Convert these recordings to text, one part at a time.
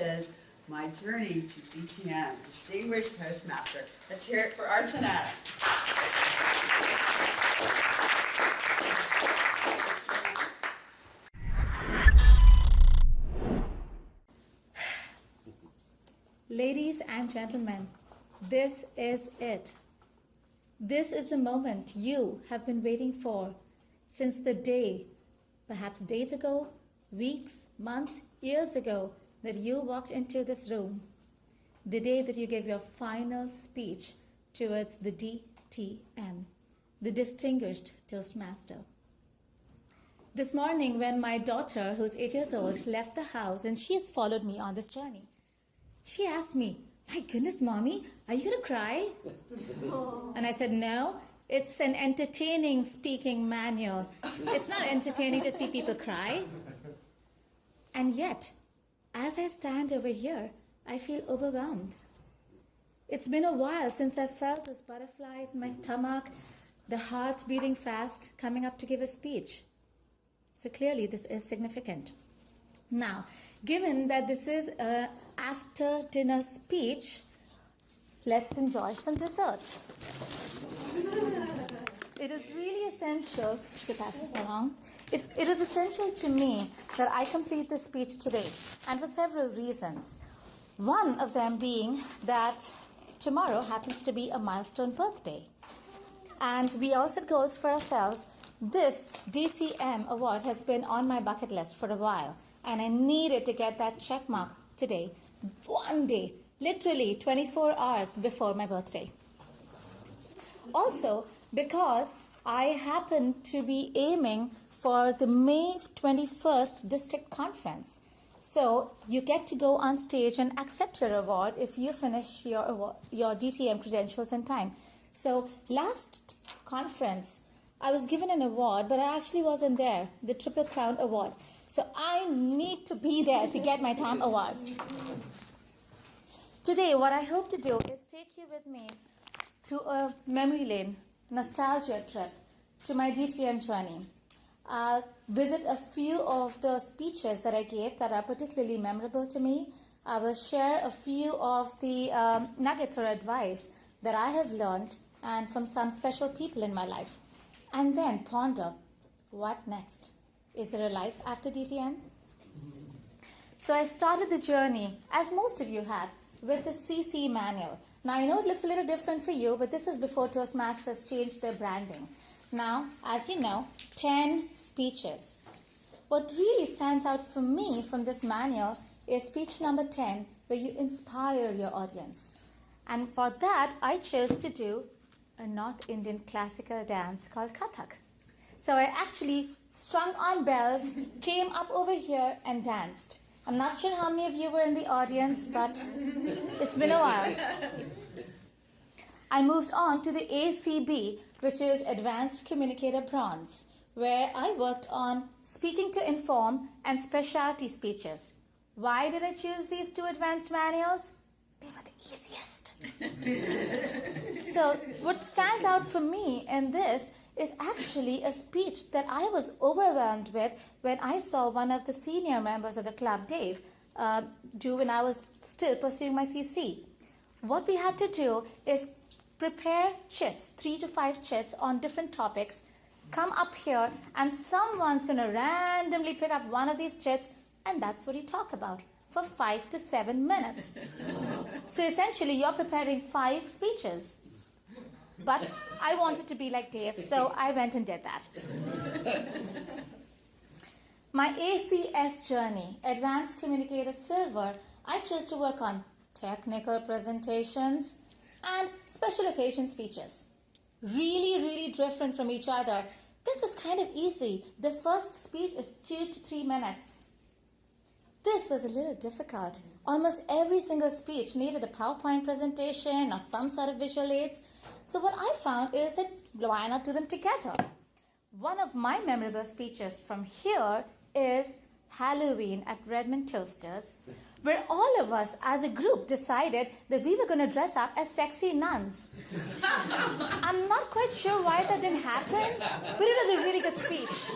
is my journey to DTM, Distinguished Toastmaster. Let's hear it for Archana. Ladies and gentlemen, this is it. This is the moment you have been waiting for since the day, perhaps days ago, weeks, months, years ago, that you walked into this room. The day that you gave your final speech towards the DTM, the Distinguished Toastmaster. This morning when my daughter, who's 8 years old, left the house and she's followed me on this journey, she asked me, "My goodness, Mommy, are you going to cry?" And I said, "No, it's an entertaining speaking manual. It's not entertaining to see people cry." And yet, as I stand over here, I feel overwhelmed. It's been a while since I felt those butterflies in my stomach, the heart beating fast, coming up to give a speech. So clearly, this is significant. Now, given that this is an after-dinner speech, let's enjoy some dessert. It is really essential to pass this along. It is essential to me that I complete this speech today, and for several reasons. One of them being that tomorrow happens to be a milestone birthday. And we all set goals for ourselves. This DTM award has been on my bucket list for a while, and I needed to get that check mark today, one day, literally 24 hours before my birthday. Also, because I happen to be aiming for the May 21st district conference. So you get to go on stage and accept your award if you finish your DTM credentials in time. So last conference, I was given an award, but I actually wasn't there, the Triple Crown Award. So I need to be there to get my TAM award. Today, what I hope to do is take you with me to a memory lane, nostalgia trip to my DTM journey. I'll visit a few of the speeches that I gave that are particularly memorable to me. I will share a few of the nuggets or advice that I have learned and from some special people in my life. And then ponder, what next? Is there a life after DTM? So I started the journey, as most of you have, with the CC manual. Now I know it looks a little different for you, but this is before Toastmasters changed their branding. Now, as you know, 10 speeches. What really stands out for me from this manual is speech number 10, where you inspire your audience. And for that, I chose to do a North Indian classical dance called Kathak. So I actually strung on bells, came up over here and danced. I'm not sure how many of you were in the audience, but it's been a while. I moved on to the ACB, which is Advanced Communicator Bronze, where I worked on speaking to inform and specialty speeches. Why did I choose these two advanced manuals? They were the easiest. So what stands out for me in this is actually a speech that I was overwhelmed with when I saw one of the senior members of the club, Dave, do when I was still pursuing my CC. What we had to do is prepare chits, 3 to 5 chits on different topics, come up here, and someone's going to randomly pick up one of these chits, and that's what you talk about for 5 to 7 minutes. So essentially, you're preparing 5 speeches. But I wanted to be like Dave, so I went and did that. My ACS journey, Advanced Communicator Silver, I chose to work on technical presentations and special occasion speeches. Really, really different from each other. This was kind of easy. The first speech is 2 to 3 minutes. This was a little difficult. Almost every single speech needed a PowerPoint presentation or some sort of visual aids. So what I found is that why not do them together? One of my memorable speeches from here is Halloween at Redmond Toasters, where all of us as a group decided that we were going to dress up as sexy nuns. I'm not quite sure why that didn't happen, but it was a really good speech.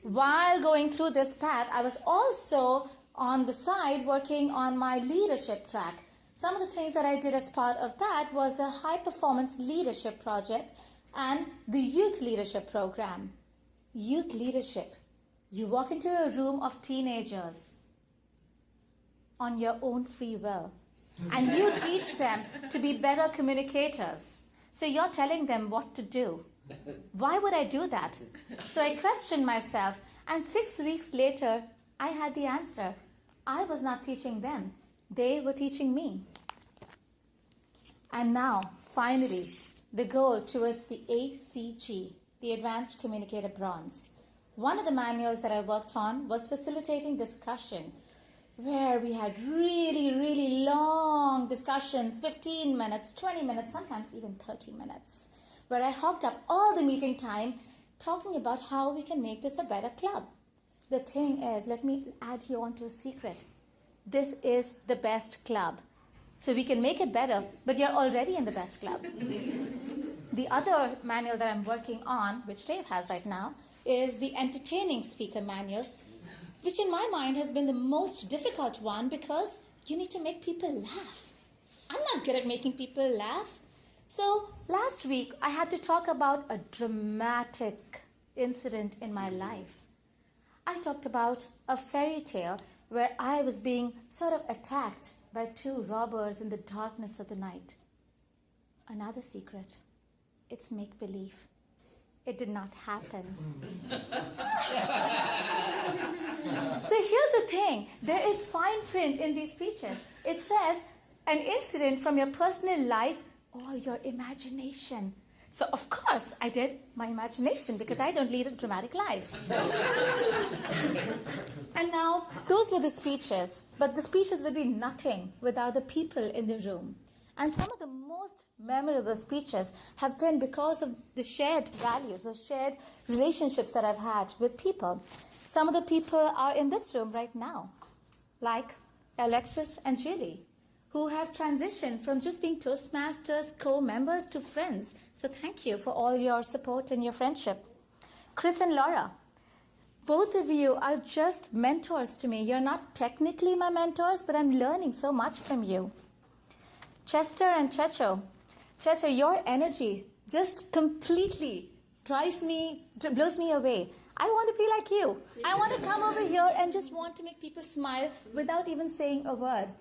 while going through this path, I was also on the side working on my leadership track. Some of the things that I did as part of that was the high performance leadership project and the youth leadership program. Youth leadership. You walk into a room of teenagers on your own free will, and you teach them to be better communicators. So you're telling them what to do. Why would I do that? So I questioned myself, and 6 weeks later, I had the answer. I was not teaching them. They were teaching me. And now, finally, the goal towards the ACG, the Advanced Communicator Bronze. One of the manuals that I worked on was facilitating discussion, where we had really, really long discussions, 15 minutes, 20 minutes, sometimes even 30 minutes, where I hogged up all the meeting time talking about how we can make this a better club. The thing is, let me add you on to a secret. This is the best club. So we can make it better, but you're already in the best club. The other manual that I'm working on, which Dave has right now, is the entertaining speaker manual, which in my mind has been the most difficult one because you need to make people laugh. I'm not good at making people laugh. So last week, I had to talk about a dramatic incident in my life. I talked about a fairy tale where I was being sort of attacked by two robbers in the darkness of the night. Another secret, it's make-believe. It did not happen. So here's the thing. There is fine print in these speeches. It says an incident from your personal life or your imagination. So of course I did my imagination because I don't lead a dramatic life. And now those were the speeches, but the speeches would be nothing without the people in the room. And some of the most memorable speeches have been because of the shared values, the shared relationships that I've had with people. Some of the people are in this room right now, like Alexis and Julie, who have transitioned from just being Toastmasters co-members to friends. So thank you for all your support and your friendship. Chris and Laura, both of you are just mentors to me. You're not technically my mentors, but I'm learning so much from you. Chester and Checho. Checho, your energy just completely blows me away. I want to be like you. I want to come over here and just want to make people smile without even saying a word.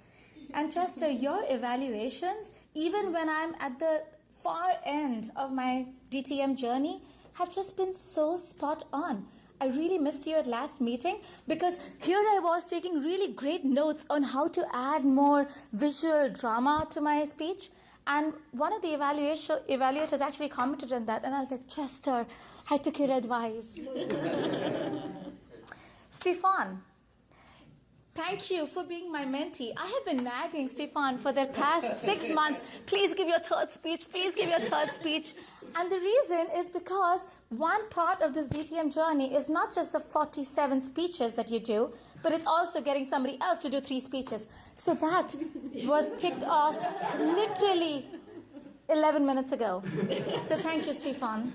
And Chester, your evaluations, even when I'm at the far end of my DTM journey, have just been so spot on. I really missed you at last meeting because here I was taking really great notes on how to add more visual drama to my speech. And one of the evaluators actually commented on that. And I was like, Chester, I took your advice. Stefan, thank you for being my mentee. I have been nagging Stefan for the past 6 months. Please give your third speech. Please give your third speech. And the reason is because one part of this DTM journey is not just the 47 speeches that you do, but it's also getting somebody else to do 3 speeches. So that was ticked off literally 11 minutes ago. So thank you, Stefan.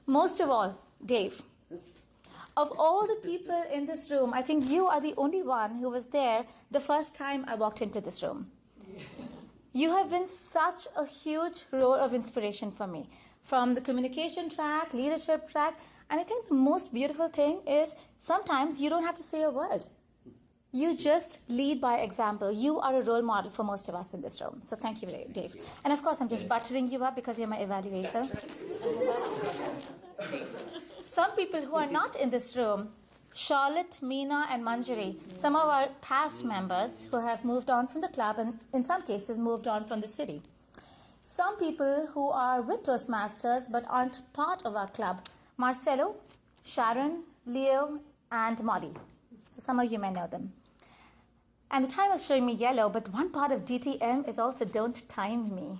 Most of all, Dave. Of all the people in this room, I think you are the only one who was there the first time I walked into this room. You have been such a huge role of inspiration for me. From the communication track, leadership track, and I think the most beautiful thing is sometimes you don't have to say a word. You just lead by example. You are a role model for most of us in this room. So thank you, Dave. And of course, I'm just buttering you up because you're my evaluator. Some people who are not in this room, Charlotte, Meena, and Manjari, some of our past members who have moved on from the club and in some cases moved on from the city. Some people who are with Toastmasters but aren't part of our club, Marcelo, Sharon, Leo, and Molly. So some of you may know them. And the time is showing me yellow, but one part of DTM is also don't time me.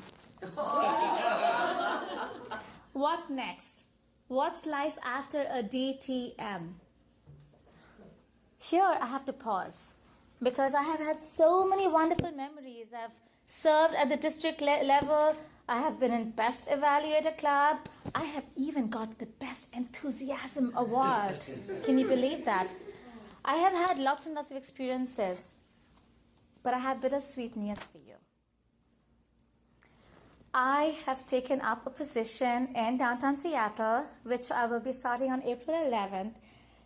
What next? What's life after a DTM? Here I have to pause because I have had so many wonderful memories. I've served at the district level. I have been in Best Evaluator Club. I have even got the Best Enthusiasm Award. Can you believe that? I have had lots and lots of experiences, but I have bittersweet news for you. I have taken up a position in downtown Seattle, which I will be starting on April 11th.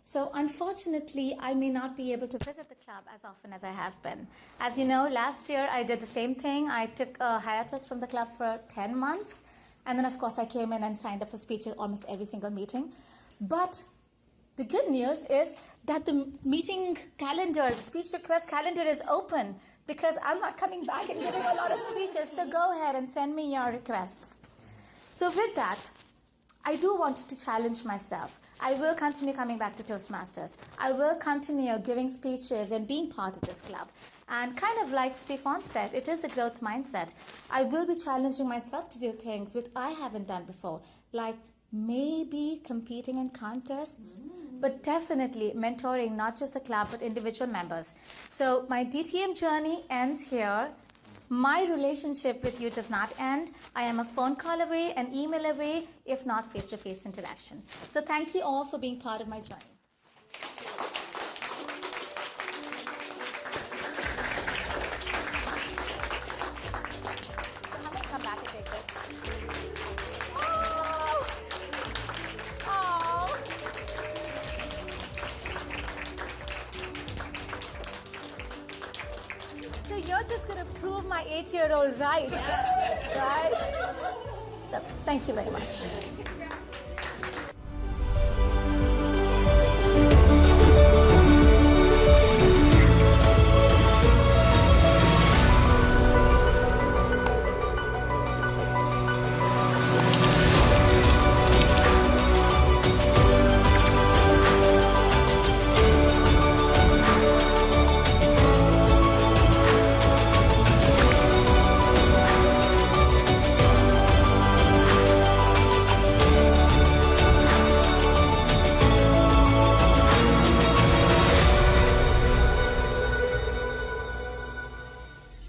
So unfortunately, I may not be able to visit the club as often as I have been. As you know, last year I did the same thing. I took a hiatus from the club for 10 months. And then, of course, I came in and signed up for speeches almost every single meeting. But the good news is that the meeting calendar, the speech request calendar is open, because I'm not coming back and giving a lot of speeches. So go ahead and send me your requests. So with that, I do want to challenge myself. I will continue coming back to Toastmasters. I will continue giving speeches and being part of this club. And kind of like Stefan said, it is a growth mindset. I will be challenging myself to do things which I haven't done before, like maybe competing in contests, but definitely mentoring not just the club but individual members. So my DTM journey ends here. My relationship with you does not end. I am a phone call away, an email away, if not face-to-face interaction. So thank you all for being part of my journey. So I'm going to come back and take this. So you're just going to prove my 8-year-old right, right? So, thank you very much.